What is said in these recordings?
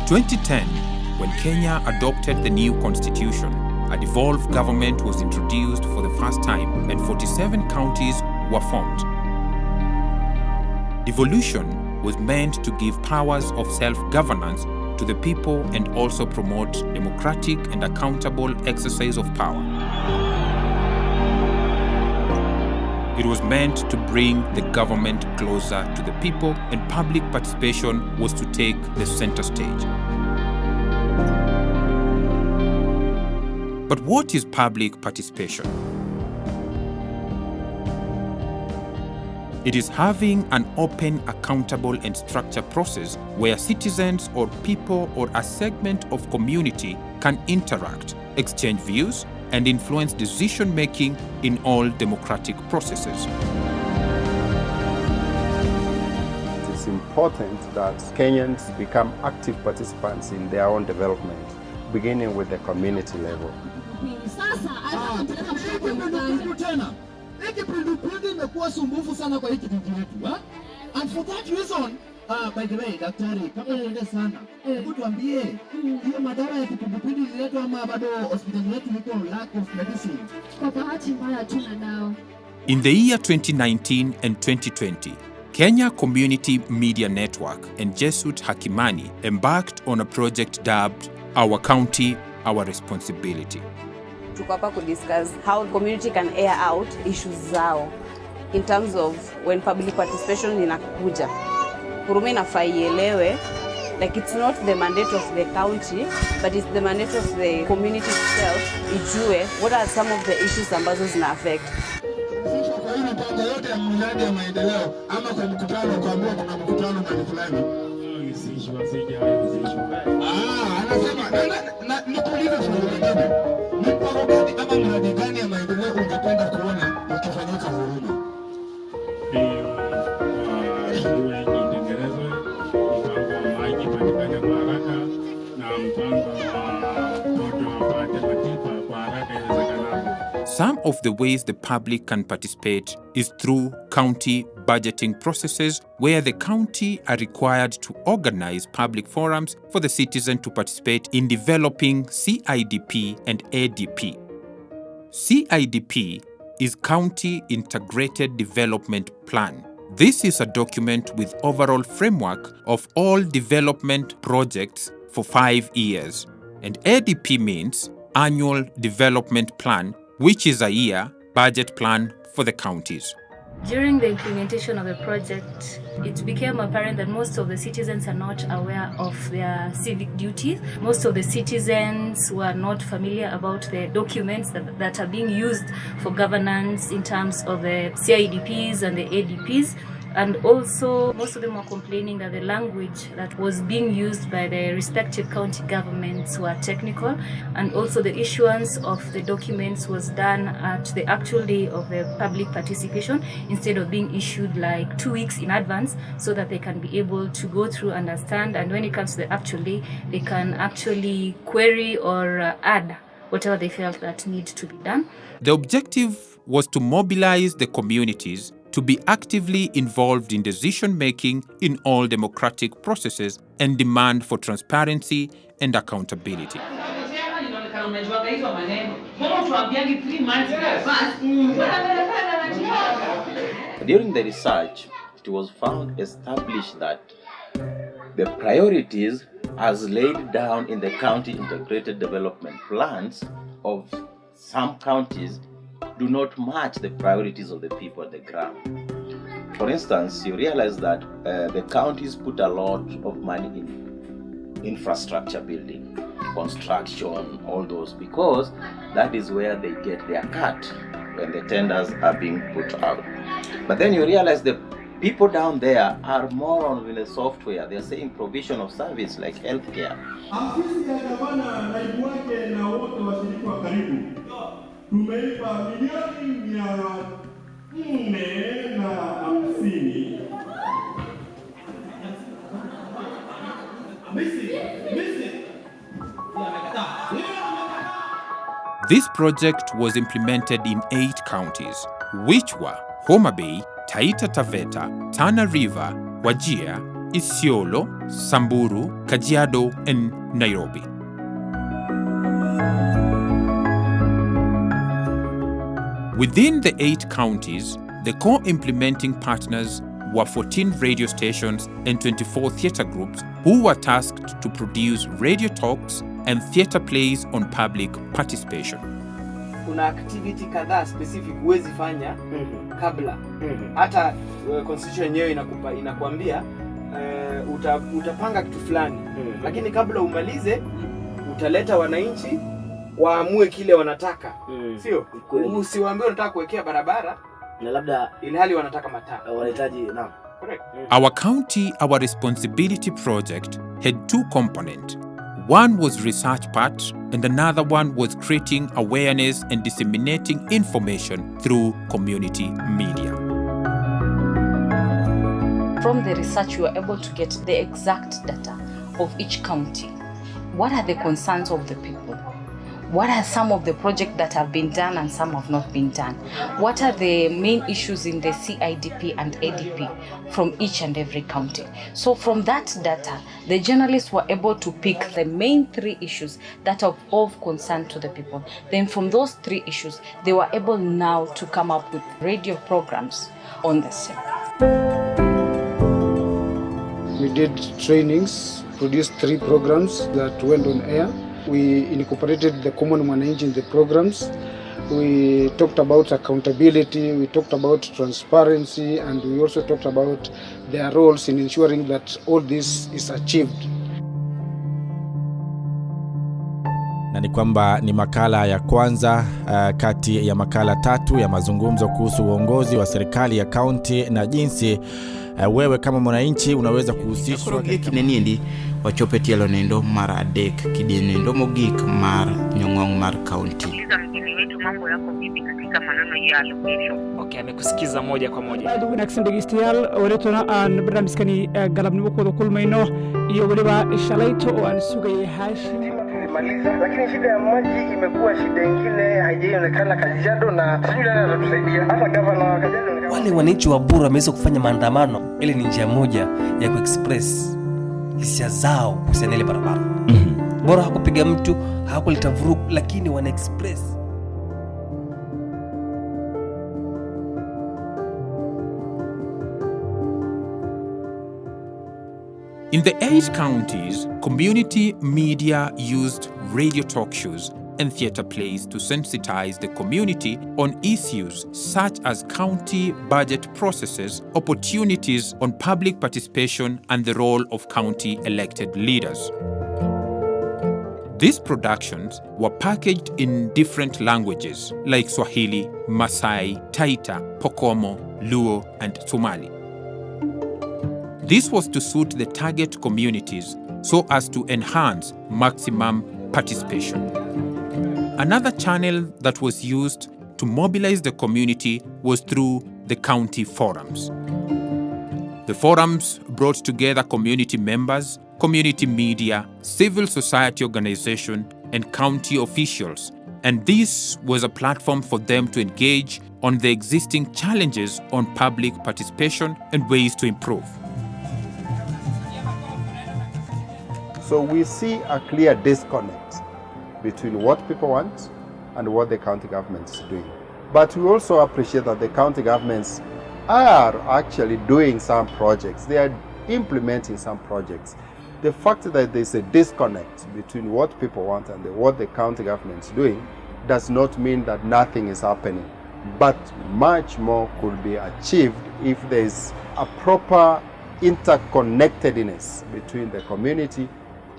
2010, when Kenya adopted the new constitution, a devolved government was introduced for the first time and 47 counties were formed. Devolution was meant to give powers of self-governance to the people and also promote democratic and accountable exercise of power. It was meant to bring the government closer to the people, and public participation was to take the center stage. But what is public participation? It is having an open, accountable, and structured process where citizens or people or a segment of community can interact, exchange views, and influence decision-making in all democratic processes. It is important that Kenyans become active participants in their own development, beginning with the community level. And for that reason, by the way, daktari, kama unaenda sana, hebu tuambie, hiyo madawa ya kipindupindu ililetwa ama bado hospitali yetu iko lack of medicine? Kwa bahati mbaya hatuna dawa. In the year 2019 and 2020, Kenya Community Media Network and Jesut Hakimani embarked on a project dubbed Our County, Our Responsibility. Tuko hapa kudiscuss how community can air out issues zao in terms of when public participation inakuja. Huruma inafaa ielewe, like it's not the mandate of the county, but it's the mandate of the community itself, ijue what are some of the issues ambazo zina affect. Kwa hiyo mipango yote ya miradi ya maendeleo ama kwa mkutano kuambiwa kuna mkutano mahali fulani. Anasema nikuulize swali lingine. Mipango gani ama miradi gani ya maendeleo ungependa kuona ukifanyika Huruma? Some of the ways the public can participate is through county budgeting processes, where the county are required to organize public forums for the citizen to participate in developing CIDP and ADP. CIDP is County Integrated Development Plan. This is a document with overall framework of all development projects for 5 years. And ADP means Annual Development Plan, which is a year budget plan for the counties. During the implementation of the project, it became apparent that most of the citizens are not aware of their civic duties. Most of the citizens were not familiar about the documents that are being used for governance in terms of the CIDPs and the ADPs. And also, most of them were complaining that the language that was being used by the respective county governments were technical, and also the issuance of the documents was done at the actual day of the public participation instead of being issued like 2 weeks in advance, so that they can be able to go through, understand, and when it comes to the actual day, they can actually query or add whatever they felt that needs to be done. The objective was to mobilize the communities to be actively involved in decision-making in all democratic processes and demand for transparency and accountability. During the research, it was established that the priorities as laid down in the county integrated development plans of some counties do not match the priorities of the people at the ground. For instance, you realize that the counties put a lot of money in infrastructure building, construction, all those, because that is where they get their cut when the tenders are being put out. But then you realize the people down there are more on the software. They are saying provision of service like healthcare. Tumeipa milioni 450. This project was implemented in 8 counties, which were Homa Bay, Taita Taveta, Tana River, Wajir, Isiolo, Samburu, Kajiado, and Nairobi. Within the 8 counties, the co-implementing partners were 14 radio stations and 24 theatre groups who were tasked to produce radio talks and theatre plays on public participation. Kuna activity kadhaa specific huwezi fanya kabla. Hata constitution yenyewe inakuambia utapanga kitu fulani. Lakini kabla umalize utaleta wananchi waamue kile wanataka. Sio? Usiwaambie unataka kuwekea barabara na labda ilhali wanataka mataa. Wanahitaji naam. Correct. Our county, our responsibility project had 2 components. One was research part and another one was creating awareness and disseminating information through community media. From the research, we were able to get the exact data of each county. What are the concerns of the people? What are some of the projects that have been done and some have not been done? What are the main issues in the CIDP and ADP from each and every county? So from that data, the journalists were able to pick the main 3 issues that are of concern to the people. Then from those 3 issues, they were able now to come up with radio programs on the same. We did trainings, produced 3 programs that went on air. We incorporated the common mwananchi in the programs. We talked about accountability, we talked about transparency, and we also talked about their roles in ensuring that all this is achieved. Na ni kwamba ni makala ya kwanza kati ya makala 3 ya mazungumzo kuhusu uongozi wa serikali ya kaunti na jinsi wewe kama mwananchi unaweza kuhusishwa kinenindi wachopetielo nendo mara adek kidinendo mogik mar nyong'ong mar county. Mgeni wetu mambo yako vipi katika maneno ya allocation? Okay, amekusikiza moja kwa moja. Aad wanaagsan dhegeystayaal, wareetona aan barnaamijkani galabnimo kooda kulmayno iyo waliba shalayto oo aan sugayay Hashim maliza, lakini shida ya maji imekuwa shida nyingine haijaonekana Kajiado na sijui nani atatusaidia. Hata gavana wa Kajiado, wale wananchi wa Bura wameweza kufanya maandamano. Ile ni njia moja ya kuexpress hisia zao kuhusiana ile barabara. Bora hakupiga mtu, hakuleta vurugu, lakini wana express. In the 8 counties, community media used radio talk shows and theatre plays to sensitize the community on issues such as county budget processes, opportunities on public participation, and the role of county elected leaders. These productions were packaged in different languages like Swahili, Maasai, Taita, Pokomo, Luo, and Somali. This was to suit the target communities so as to enhance maximum participation. Another channel that was used to mobilize the community was through the county forums. The forums brought together community members, community media, civil society organization, and county officials, and this was a platform for them to engage on the existing challenges on public participation and ways to improve. So we see a clear disconnect between what people want and what the county government is doing. But we also appreciate that the county governments are actually doing some projects. They are implementing some projects. The fact that there's a disconnect between what people want and what the county government is doing does not mean that nothing is happening. But much more could be achieved if there's a proper interconnectedness between the community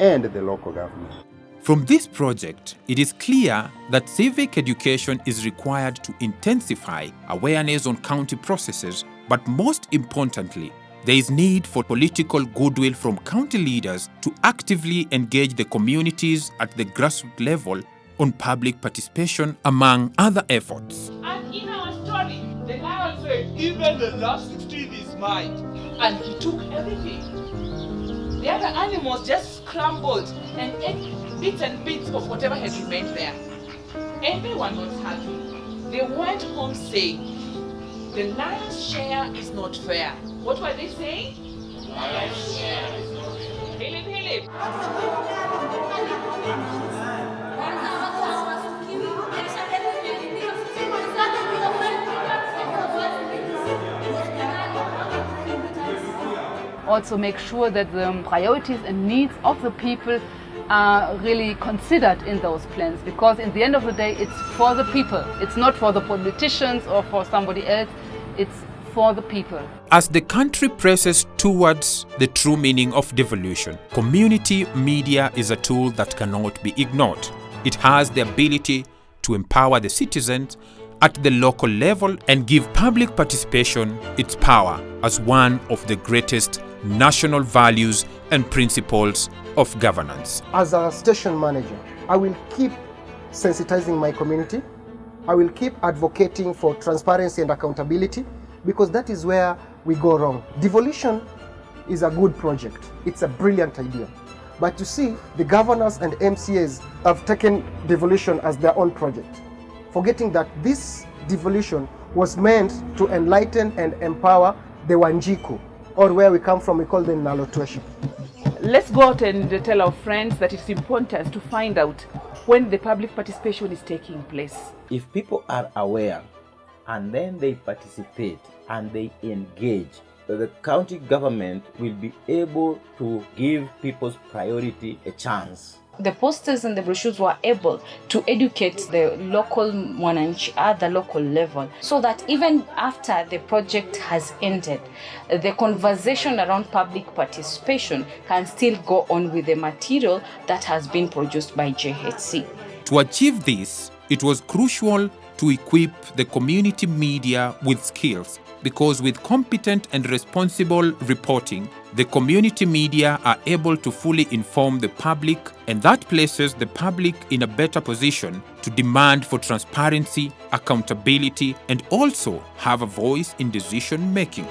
and the local government. From this project, it is clear that civic education is required to intensify awareness on county processes, but most importantly, there is need for political goodwill from county leaders to actively engage the communities at the grassroots level on public participation, among other efforts. And in our story, the lion said, even the last 16 is mine, and he took everything. The other animals just scrambled and ate bits and bits of whatever had remained there. Everyone was happy. They went home saying, the lion's share is not fair. What were they saying? Philip. Also make sure that the priorities and needs of the people are really considered in those plans, because in the end of the day it's for the people. It's not for the politicians or for somebody else, it's for the people. As the country presses towards the true meaning of devolution, community media is a tool that cannot be ignored. It has the ability to empower the citizens at the local level and give public participation its power as one of the greatest national values and principles of governance. As a station manager, I will keep sensitizing my community. I will keep advocating for transparency and accountability, because that is where we go wrong. Devolution is a good project. It's a brilliant idea. But you see, the governors and MCAs have taken devolution as their own project, forgetting that this devolution was meant to enlighten and empower the Wanjiku, or where we come from, we call them Nalotwesha. Let's go out and tell our friends that it's important to find out when the public participation is taking place. If people are aware and then they participate and they engage, the county government will be able to give people's priority a chance. The posters and the brochures were able to educate the local mwananchi at the local level, so that even after the project has ended, the conversation around public participation can still go on with the material that has been produced by JHC. To achieve this, it was crucial to equip the community media with skills, because with competent and responsible reporting, the community media are able to fully inform the public, and that places the public in a better position to demand for transparency, accountability, and also have a voice in decision making.